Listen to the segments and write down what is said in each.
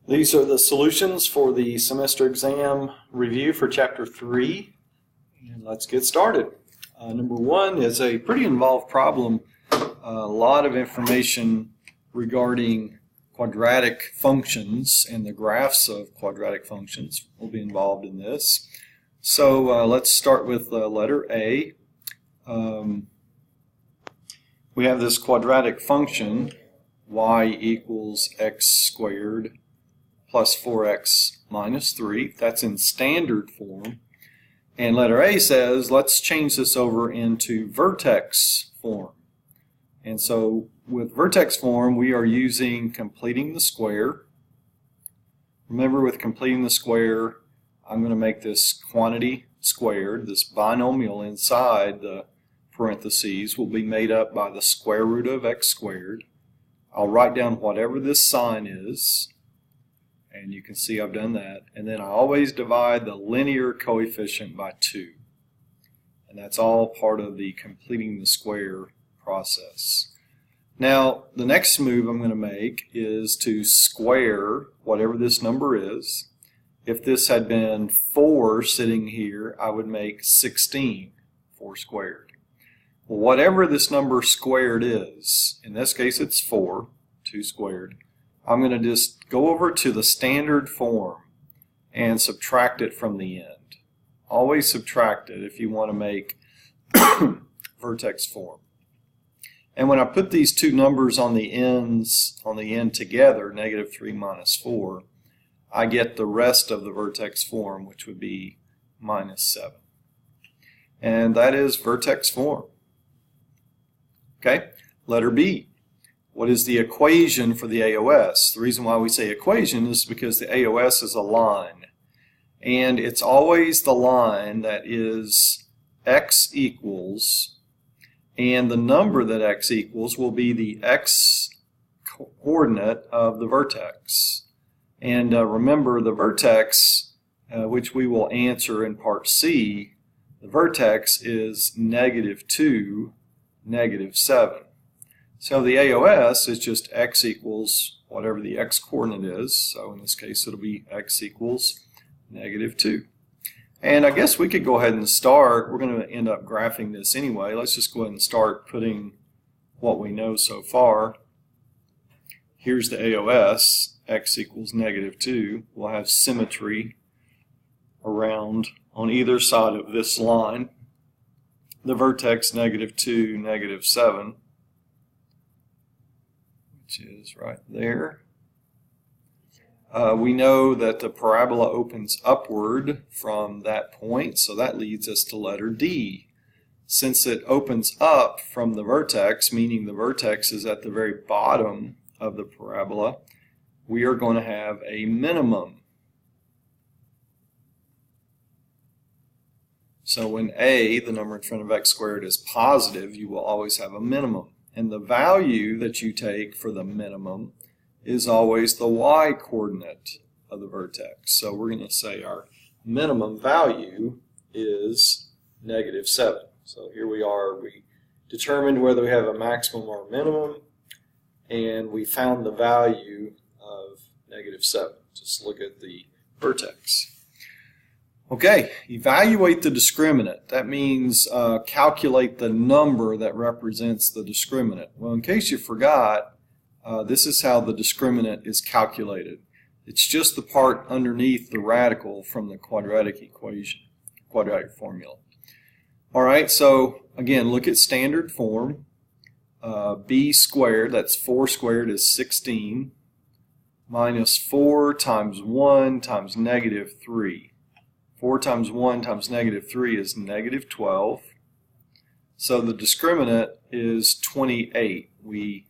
These are the solutions for the semester exam review for Chapter 3. And let's get started. Number 1 is a pretty involved problem. A lot of information regarding quadratic functions and the graphs of quadratic functions will be involved in this. So let's start with letter A. We have this quadratic function, y equals x squared plus 4x minus 3. That's in standard form. And letter A says, let's change this over into vertex form. And so with vertex form, we are using completing the square. Remember, with completing the square, I'm going to make this quantity squared. This binomial inside the parentheses will be made up by the square root of x squared. I'll write down whatever this sign is. And you can see I've done that. And then I always divide the linear coefficient by 2. And that's all part of the completing the square process. Now, the next move I'm going to make is to square whatever this number is. If this had been 4 sitting here, I would make 16, 4 squared. Well, whatever this number squared is, in this case it's 4, 2 squared, I'm going to just go over to the standard form and subtract it from the end. Always subtract it if you want to make vertex form. And when I put these two numbers on the ends, on the end together, negative 3 minus 4, I get the rest of the vertex form, which would be minus 7. And that is vertex form. Okay, letter B. What is the equation for the AOS? The reason why we say equation is because the AOS is a line. And it's always the line that is x equals, and the number that x equals will be the x coordinate of the vertex. And remember, the vertex, which we will answer in part C, the vertex is negative 2, negative 7. So the AOS is just x equals whatever the x coordinate is. So in this case it'll be x equals negative 2. And I guess we could go ahead and start. We're going to end up graphing this anyway. Let's just go ahead and start putting what we know so far. Here's the AOS, x equals negative 2. We'll have symmetry around on either side of this line. The vertex negative 2, negative 7. Which is right there. We know that the parabola opens upward from that point, so that leads us to letter D. Since it opens up from the vertex, meaning the vertex is at the very bottom of the parabola, we are going to have a minimum. So when a, the number in front of x squared, is positive, you will always have a minimum. And the value that you take for the minimum is always the y coordinate of the vertex. So we're going to say our minimum value is negative 7. So here we are. We determined whether we have a maximum or a minimum, and we found the value of negative 7. Just look at the vertex. Okay, evaluate the discriminant. That means calculate the number that represents the discriminant. Well, in case you forgot, this is how the discriminant is calculated. It's just the part underneath the radical from the quadratic equation, quadratic formula. All right, so again, look at standard form. B squared, that's 4 squared, is 16, minus 4 times 1 times negative 3. 4 times 1 times negative 3 is negative 12. So the discriminant is 28. We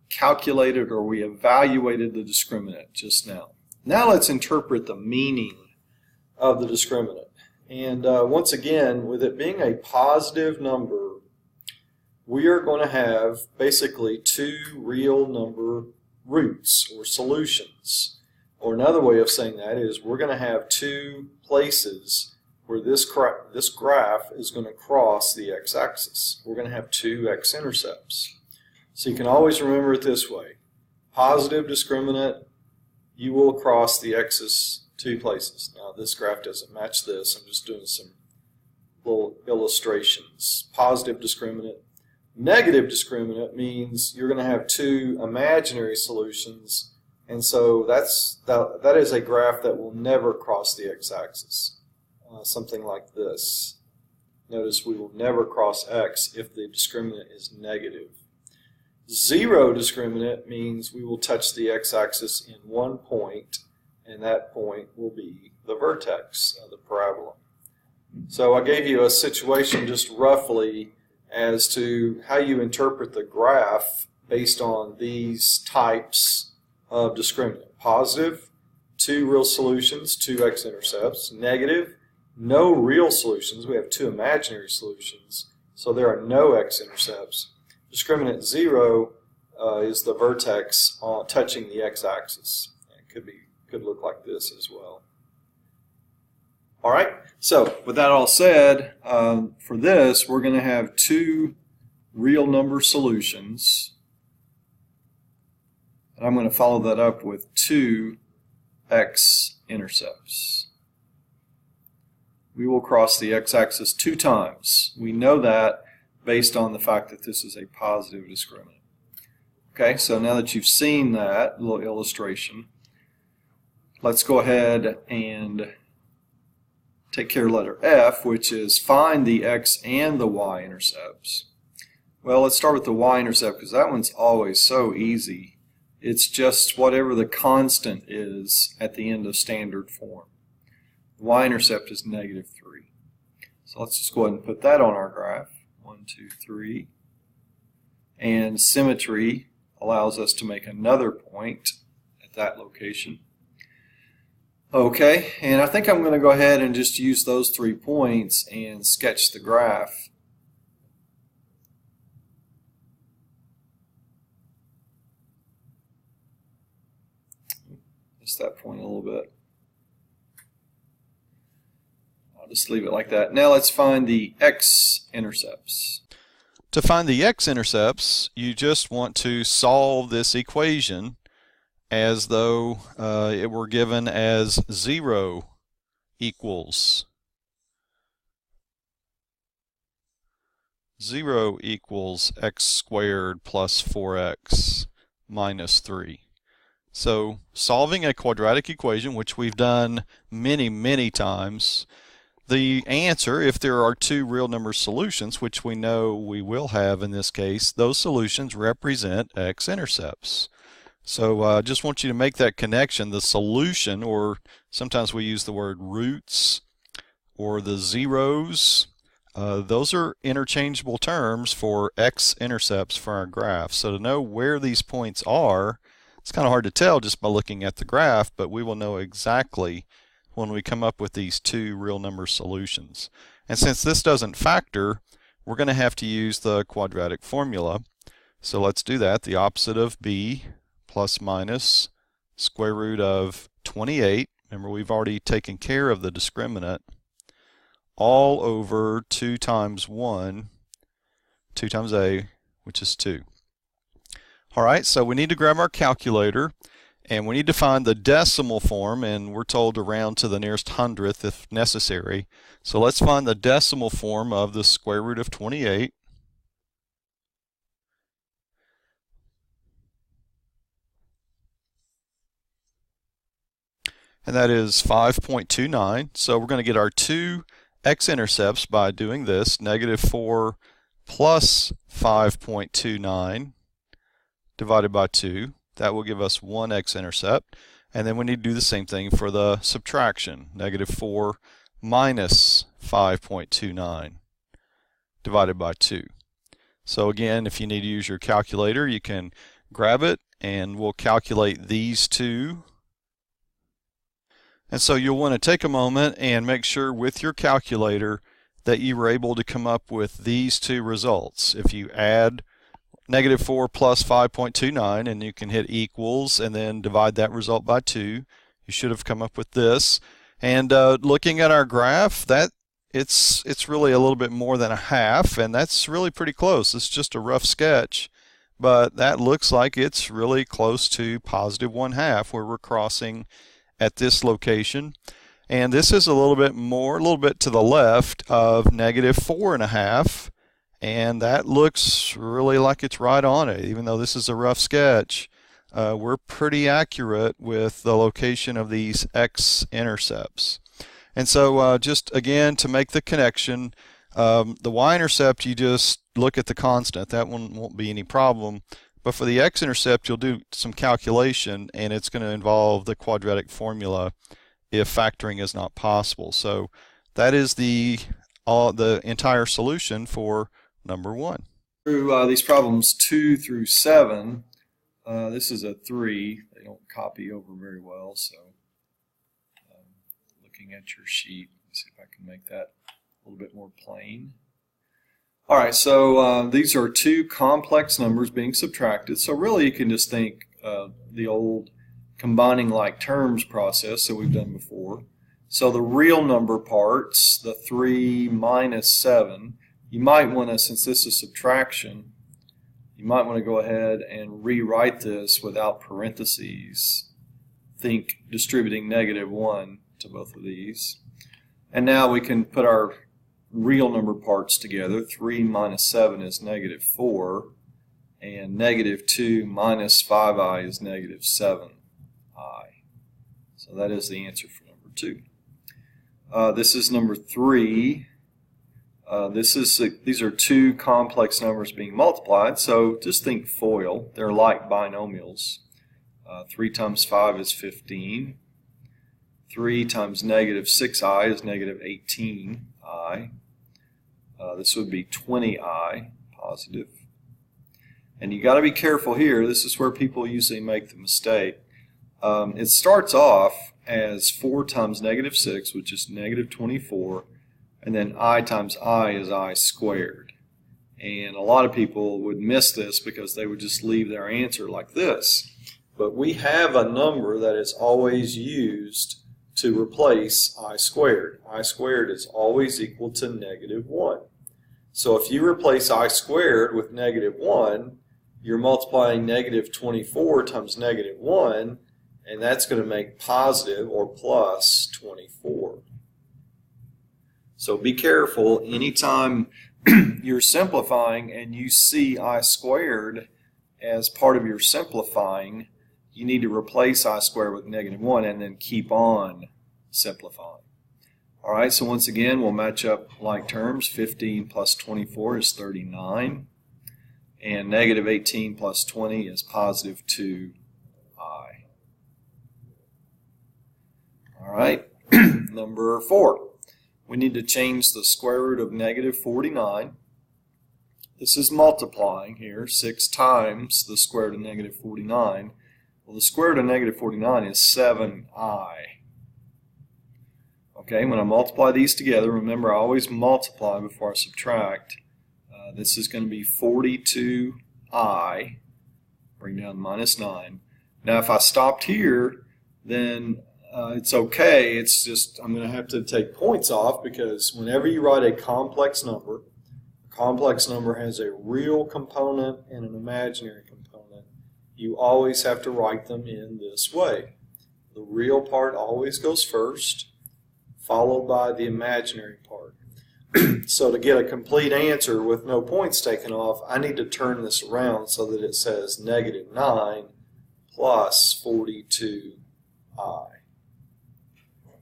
calculated, or we evaluated, the discriminant just now. Now let's interpret the meaning of the discriminant. And once again, with it being a positive number, we are going to have basically 2 real number roots or solutions. Or another way of saying that is we're going to have 2 places where this graph is going to cross the x-axis. We're going to have 2 x-intercepts. So you can always remember it this way. Positive discriminant you will cross the x's two places. Now this graph doesn't match this. I'm just doing some little illustrations. Positive discriminant. Negative discriminant means you're going to have two imaginary solutions, and so that is a graph that will never cross the x-axis. Something like this. Notice we will never cross x if the discriminant is negative. Zero discriminant means we will touch the x-axis in one point, and that point will be the vertex of the parabola. So I gave you a situation just roughly as to how you interpret the graph based on these types of discriminant. Positive, two real solutions, two x-intercepts. Negative, no real solutions. We have two imaginary solutions, so there are no x-intercepts. Discriminant 0 is the vertex touching the x-axis. It could look like this as well. All right, so with that all said, for this we're going to have two real number solutions, and I'm going to follow that up with two x-intercepts. We will cross the x-axis two times. We know that based on the fact that this is a positive discriminant. Okay, so now that you've seen that little illustration, let's go ahead and take care of letter F, which is find the x and the y-intercepts. Well, let's start with the y-intercept because that one's always so easy. It's just whatever the constant is at the end of standard form. The y-intercept is -3. So let's just go ahead and put that on our graph. 1, 2, 3. And symmetry allows us to make another point at that location. Okay, and I think I'm going to go ahead and just use those 3 points and sketch the graph. Missed that point a little bit. I'll just leave it like that. Now let's find the x-intercepts. To find the x-intercepts, you just want to solve this equation as though it were given as 0 equals x squared plus 4x minus 3. So solving a quadratic equation, which we've done many times, the answer, if there are two real number solutions, which we know we will have in this case, those solutions represent x-intercepts. So I just want you to make that connection. The solution, or sometimes we use the word roots, or the zeros, those are interchangeable terms for x-intercepts for our graph. So to know where these points are, it's kind of hard to tell just by looking at the graph, but we will know exactly when we come up with these two real number solutions. And since this doesn't factor, we're going to have to use the quadratic formula. So let's do that. The opposite of b plus minus square root of 28. Remember, we've already taken care of the discriminant. All over 2 times 1, 2 times a, which is 2. All right, so we need to grab our calculator, and we need to find the decimal form, and we're told to round to the nearest hundredth if necessary. So let's find the decimal form of the square root of 28. And that is 5.29. So we're going to get our two x-intercepts by doing this. -4 plus 5.29 divided by 2. That will give us one x-intercept. And then we need to do the same thing for the subtraction. -4 minus 5.29 divided by 2. So again, if you need to use your calculator, you can grab it and we'll calculate these two. And so you'll want to take a moment and make sure with your calculator that you were able to come up with these two results. If you add -4 plus 5.29 and you can hit equals and then divide that result by 2, you should have come up with this. And looking at our graph, that it's really a little bit more than a half, and that's really pretty close. It's just a rough sketch, but that looks like it's really close to positive 1/2 where we're crossing at this location. And this is a little bit to the left of negative 4.5. And that looks really like it's right on it, even though this is a rough sketch. We're pretty accurate with the location of these x-intercepts. And so just again to make the connection, the y-intercept, you just look at the constant. That one won't be any problem. But for the x-intercept, you'll do some calculation, and it's going to involve the quadratic formula if factoring is not possible. So that is the entire solution for number 1. Through these problems 2 through 7, this is a 3. They don't copy over very well, so looking at your sheet, let's see if I can make that a little bit more plain. All right, so these are 2 complex numbers being subtracted. So really you can just think the old combining like terms process that we've done before. So the real number parts, the 3 minus 7, you might want to, since this is subtraction, you might want to go ahead and rewrite this without parentheses. Think distributing -1 to both of these. And now we can put our real number parts together. 3 minus 7 is -4, and -2 minus 5i is -7i. So that is the answer for number 2. This is number 3. These are 2 complex numbers being multiplied, so just think FOIL. They're like binomials. 3 times 5 is 15. 3 times -6i is -18i. This would be 20i positive. And you got to be careful here. This is where people usually make the mistake. It starts off as 4 times -6, which is -24, and then I times I is I squared. And a lot of people would miss this because they would just leave their answer like this. But we have a number that is always used to replace I squared. I squared is always equal to -1. So if you replace I squared with -1, you're multiplying -24 times -1, and that's going to make positive or plus 24. So be careful anytime you're simplifying and you see I squared as part of your simplifying, you need to replace I squared with -1 and then keep on simplifying. All right, so once again, we'll match up like terms. 15 plus 24 is 39, and -18 plus 20 is positive 2i. All right, number 4. We need to change the square root of -49. This is multiplying here, 6 times the square root of -49. Well, the square root of -49 is 7i. Okay, when I multiply these together, remember I always multiply before I subtract. This is going to be 42i, bring down -9. Now if I stopped here, then it's okay. It's just I'm going to have to take points off, because whenever you write a complex number has a real component and an imaginary component. You always have to write them in this way. The real part always goes first, followed by the imaginary part. So to get a complete answer with no points taken off, I need to turn this around so that it says -9 plus 42i.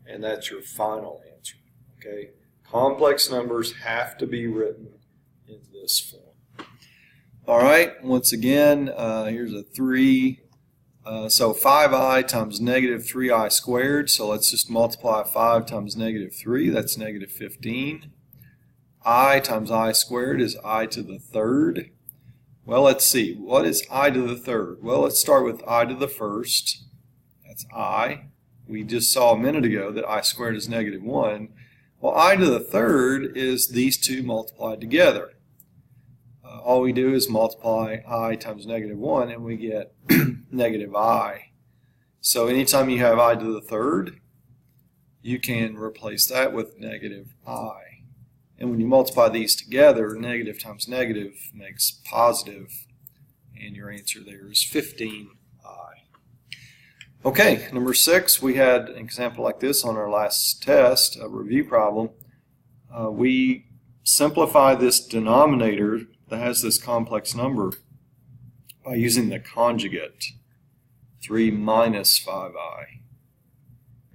And that's your final answer. Okay? Complex numbers have to be written in this form. All right, once again, here's a 3. So 5i times -3i squared, so let's just multiply 5 times -3, that's -15. I times I squared is I to the third. Well, let's see, what is I to the third? Well, let's start with I to the first, that's I. We just saw a minute ago that I squared is -1. Well, I to the third is these two multiplied together. All we do is multiply I times -1 and we get -i. So anytime you have I to the third, you can replace that with -i. And when you multiply these together, negative times negative makes positive, and your answer there is 15i. Okay, number 6, we had an example like this on our last test, a review problem. We simplify this denominator that has this complex number by using the conjugate, 3 minus 5i.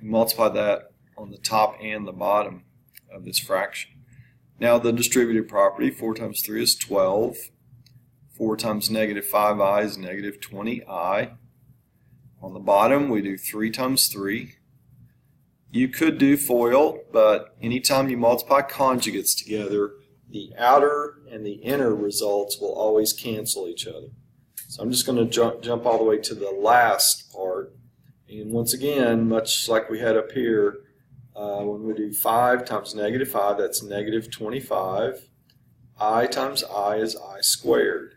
We multiply that on the top and the bottom of this fraction. Now the distributive property, 4 times 3 is 12. 4 times negative 5i is negative 20i. On the bottom we do 3 times 3. You could do FOIL, but anytime you multiply conjugates together, the outer and the inner results will always cancel each other. So I'm just going to jump all the way to the last part. And once again, much like we had up here, when we do 5 times negative 5, that's negative 25. I times I is I squared.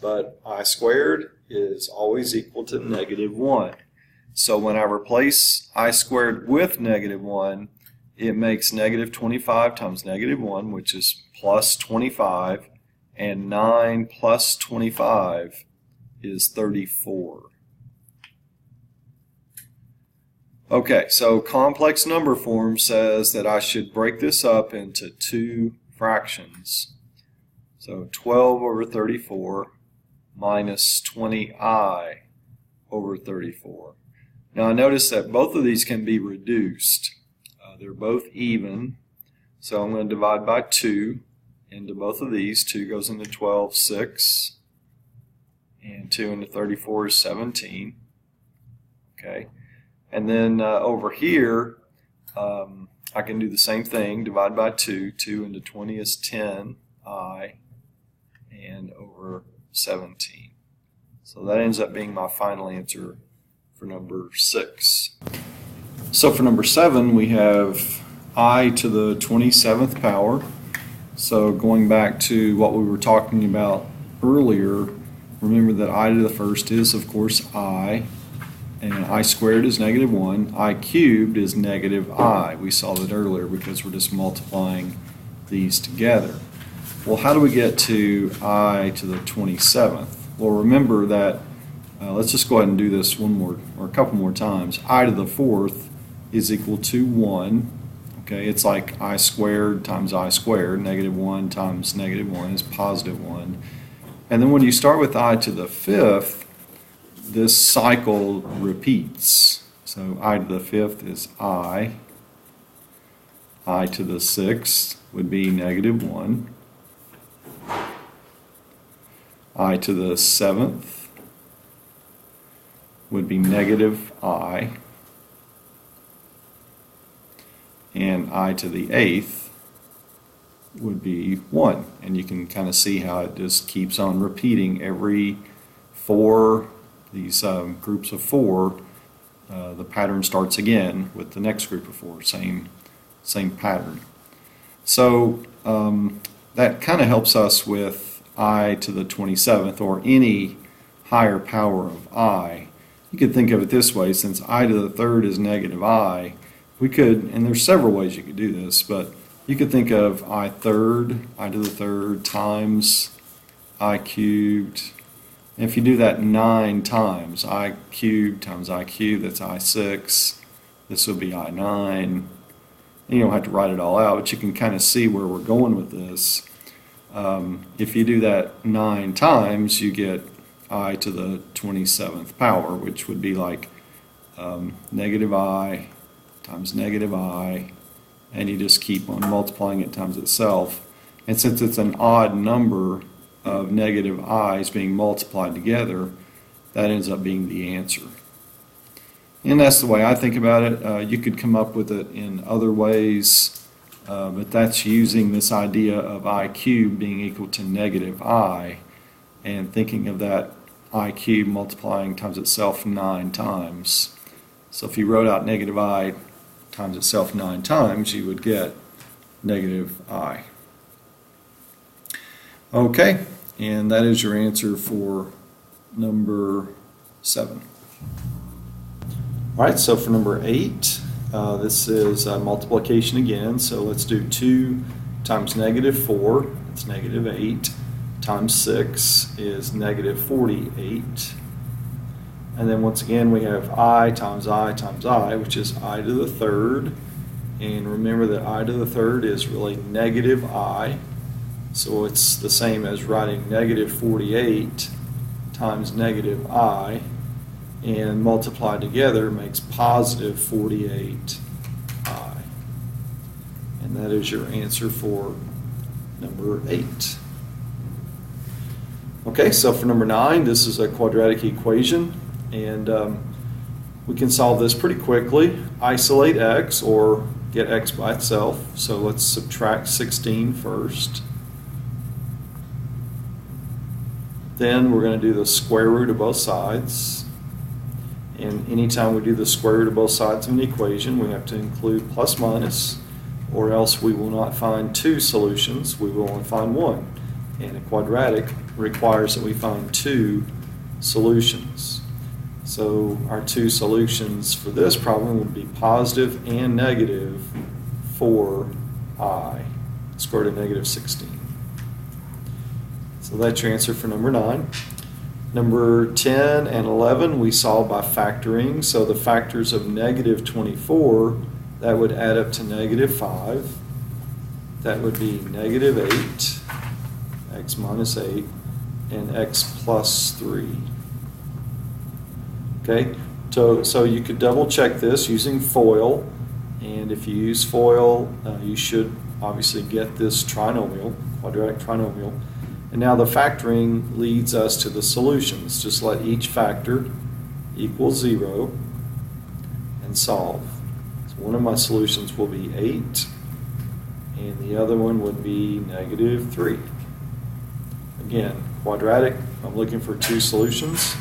But I squared is always equal to negative 1. So when I replace I squared with negative 1, it makes negative 25 times negative 1, which is plus 25, and 9 plus 25 is 34. Okay, so complex number form says that I should break this up into 2 fractions. So 12 over 34 minus 20i over 34. Now I notice that both of these can be reduced. They're both even, so I'm going to divide by 2 into both of these. 2 goes into 12, 6, and 2 into 34 is 17. Okay, and then over here I can do the same thing, divide by 2. 2 into 20 is 10i, and over 17. So that ends up being my final answer for number 6. So for number 7, we have I to the 27th power. So going back to what we were talking about earlier, remember that I to the first is, of course, I, and I squared is negative 1. I cubed is negative I. We saw that earlier because we're just multiplying these together. Well, how do we get to I to the 27th? Well, remember that, let's just go ahead and do this one more or a couple more times. I to the 4th is equal to 1. Okay, it's like I squared times I squared. Negative 1 times negative 1 is positive 1. And then when you start with I to the 5th, this cycle repeats. So I to the 5th is I. I to the 6th would be negative 1. I to the 7th would be negative I. And I to the 8th would be 1. And you can kind of see how it just keeps on repeating every 4, these groups of 4, the pattern starts again with the next group of 4, same pattern. So that kind of helps us with I to the 27th, or any higher power of I. You could think of it this way: since I to the 3rd is negative I, we could, and there's several ways you could do this, but you could think of I to the 3rd times I cubed. And if you do that 9 times, I cubed times I cubed, that's I6. This would be I9. And you don't have to write it all out, but you can kind of see where we're going with this. If you do that 9 times, you get I to the 27th power, which would be like negative I times negative I, and you just keep on multiplying it times itself. And since it's an odd number of negative i's being multiplied together, that ends up being the answer. And that's the way I think about it. You could come up with it in other ways, but that's using this idea of I cubed being equal to negative I, and thinking of that I cubed multiplying times itself 9 times. So if you wrote out negative I times itself 9 times, you would get negative I. Okay, and that is your answer for number 7. All right, so for number 8, this is multiplication again. So let's do 2 times negative 4, that's negative 8, times 6 is negative 48. And then once again we have I times I times I, which is I to the third. And remember that I to the third is really negative I. So it's the same as writing negative 48 times negative I, and multiplied together makes positive 48I. And that is your answer for number 8. Okay, so for number 9, this is a quadratic equation, and we can solve this pretty quickly. Isolate x, or get x by itself. So let's subtract 16 first. Then we're going to do the square root of both sides. And anytime we do the square root of both sides of an equation, we have to include plus minus, or else we will not find two solutions. We will only find one. And a quadratic requires that we find two solutions. So our two solutions for this problem would be positive and negative 4i square root of negative 16. So that's your answer for number 9. Number 10 and 11 we solve by factoring. So the factors of negative 24, that would add up to negative 5. That would be negative 8, x minus 8, and x plus 3. Okay, so you could double check this using FOIL, and if you use FOIL, you should obviously get this trinomial, quadratic trinomial. And now the factoring leads us to the solutions. Just let each factor equal 0 and solve. So one of my solutions will be 8, and the other one would be negative 3. Again, quadratic, I'm looking for two solutions.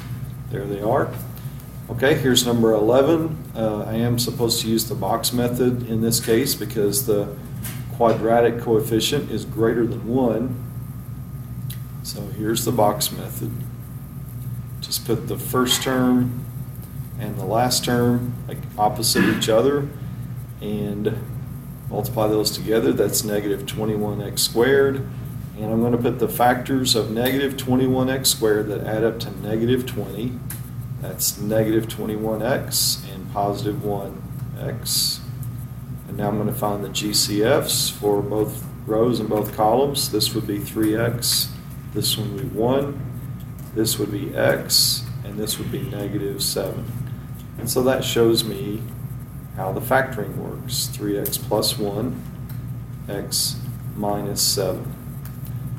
There they are. Okay, here's number 11. I am supposed to use the box method in this case because the quadratic coefficient is greater than 1. So here's the box method. Just put the first term and the last term like opposite each other and multiply those together. That's negative 21x squared. And I'm going to put the factors of negative 21x squared that add up to negative 20. That's negative 21x and positive 1x. And now I'm going to find the GCFs for both rows and both columns. This would be 3x. This one would be 1, this would be x, and this would be negative 7. And so that shows me how the factoring works. 3x plus 1, x minus 7.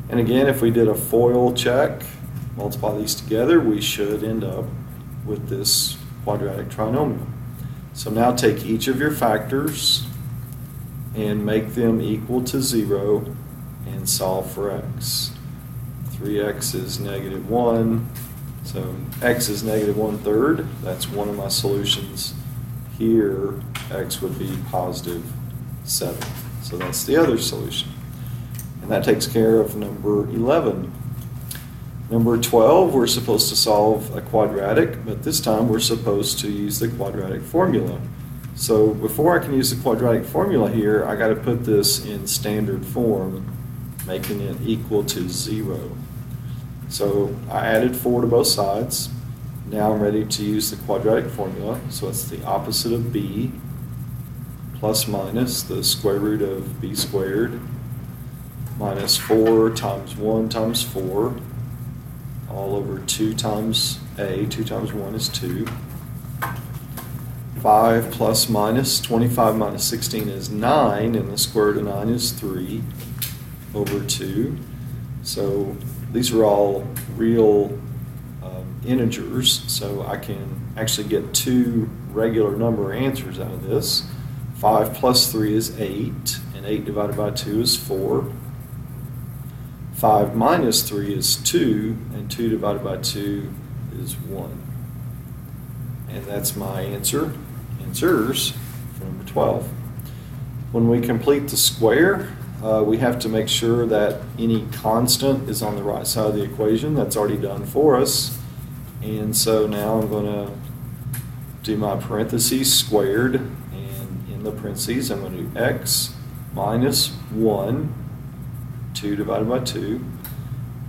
And again, if we did a FOIL check, multiply these together, we should end up with this quadratic trinomial. So now take each of your factors and make them equal to 0 and solve for x. 3x is negative 1, so x is negative 1/3. That's one of my solutions. Here, x would be positive 7. So that's the other solution. And that takes care of number 11. Number 12, we're supposed to solve a quadratic, but this time we're supposed to use the quadratic formula. So before I can use the quadratic formula here, I got to put this in standard form, making it equal to 0. So I added 4 to both sides. Now I'm ready to use the quadratic formula. So it's the opposite of b plus minus the square root of b squared minus 4 times 1 times 4 all over 2 times a. 2 times 1 is 2. 5 plus minus 25 minus 16 is 9, and the square root of 9 is 3 over 2. So these are all real integers, so I can actually get two regular number answers out of this. 5 plus 3 is 8, and 8 divided by 2 is 4. 5 minus 3 is 2, and 2 divided by 2 is 1. And that's my answers for number 12. When we complete the square, we have to make sure that any constant is on the right side of the equation. That's already done for us. And so now I'm going to do my parentheses squared, and in the parentheses I'm going to do x minus 1, 2 divided by 2,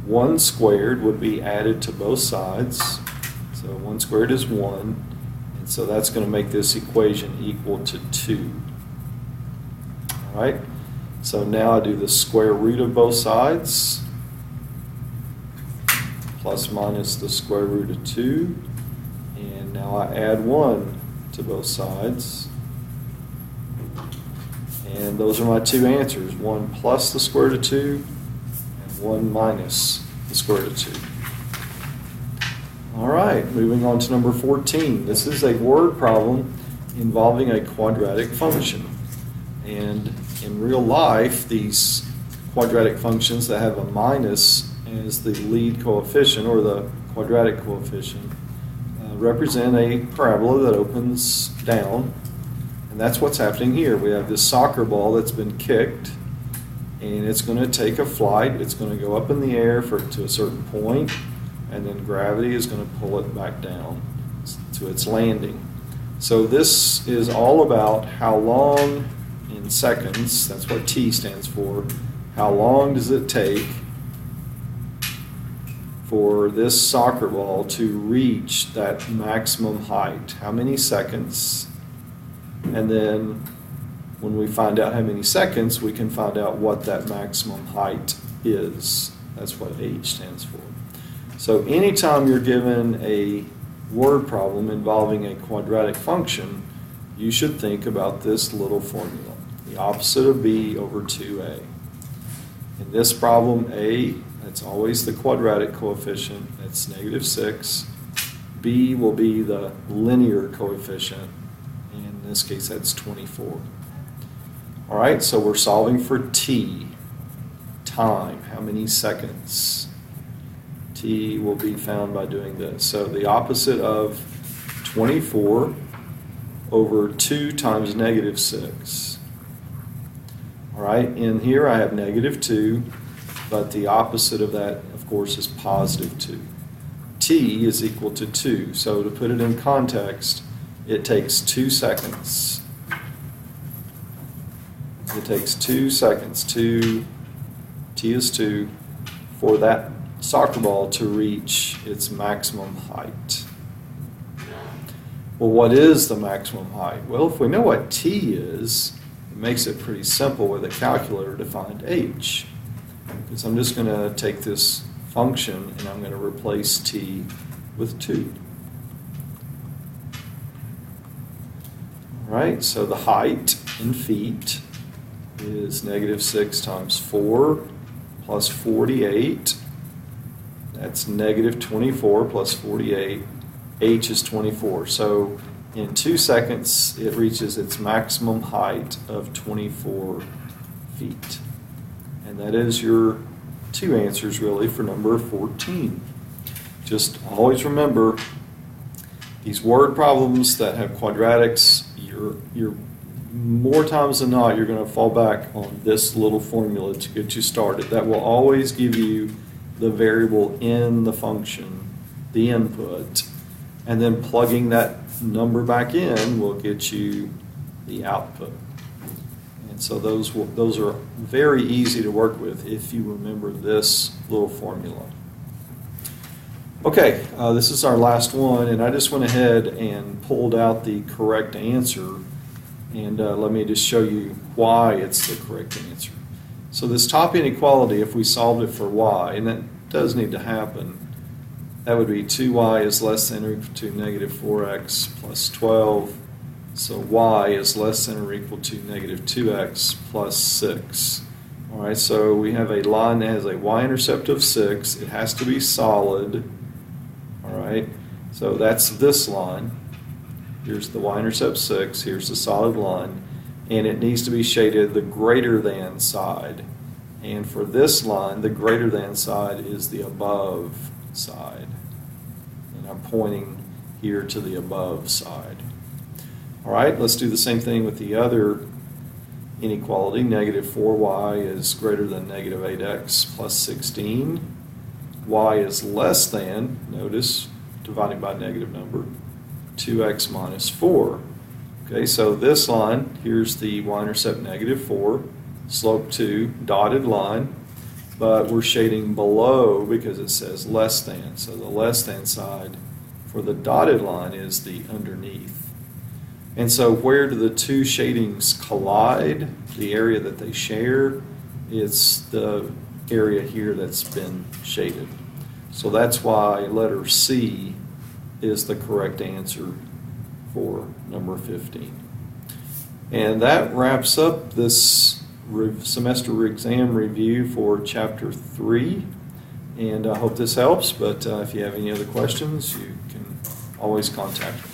1 squared would be added to both sides. So 1 squared is 1. And so that's going to make this equation equal to 2. All right? So now I do the square root of both sides, plus minus the square root of 2. And now I add 1 to both sides. And those are my two answers, 1 plus the square root of 2 and 1 minus the square root of 2. All right, moving on to number 14. This is a word problem involving a quadratic function. And in real life, these quadratic functions that have a minus as the lead coefficient or the quadratic coefficient represent a parabola that opens down. And that's what's happening here. We have this soccer ball that's been kicked, and it's going to take a flight. It's going to go up in the air to a certain point, and then gravity is going to pull it back down to its landing. So this is all about how long in seconds, that's what T stands for, how long does it take for this soccer ball to reach that maximum height? How many seconds? And then when we find out how many seconds, we can find out what that maximum height is. That's what H stands for. So anytime you're given a word problem involving a quadratic function, you should think about this little formula. The opposite of b over 2a. In this problem, a, that's always the quadratic coefficient, that's -6. B will be the linear coefficient. In this case, that's 24. All right, so we're solving for t, time, how many seconds. T will be found by doing this. So the opposite of 24 over 2 times -6. All right, in here I have -2, but the opposite of that, of course, is +2. T is equal to 2. So to put it in context, it takes 2 seconds. It takes 2 seconds, T is 2, for that soccer ball to reach its maximum height. Well, what is the maximum height? Well, if we know what T is, it makes it pretty simple with a calculator to find H. Because I'm just going to take this function and I'm going to replace T with 2. All right, so the height in feet is -6 times 4 plus 48. That's -24 plus 48. H is 24. So in 2 seconds, it reaches its maximum height of 24 feet. And that is your 2 answers, really, for number 14. Just always remember, these word problems that have quadratics, you're more times than not, you're going to fall back on this little formula to get you started. That will always give you the variable in the function, the input, and then plugging that number back in will get you the output. And so those are very easy to work with if you remember this little formula. Okay, this is our last one, and I just went ahead and pulled out the correct answer, and let me just show you why it's the correct answer. So this top inequality, if we solved it for y, and that does need to happen, that would be 2y is less than or equal to -4x plus 12. So y is less than or equal to -2x plus 6. All right, so we have a line that has a y-intercept of 6. It has to be solid. All right, so that's this line. Here's the y-intercept 6. Here's the solid line. And it needs to be shaded the greater than side. And for this line, the greater than side is the above side. And I'm pointing here to the above side. All right, let's do the same thing with the other inequality. -4y is greater than -8x plus 16. Y is less than, notice, dividing by a negative number, 2x minus 4. Okay, so this line, here's the y-intercept -4, slope 2, dotted line. but we're shading below because it says less than. So the less than side for the dotted line is the underneath. And so where do the two shadings collide, the area that they share, it's the area here that's been shaded. So that's why letter C is the correct answer for number 15. And that wraps up this semester exam review for Chapter 3. And I hope this helps, but if you have any other questions, you can always contact me.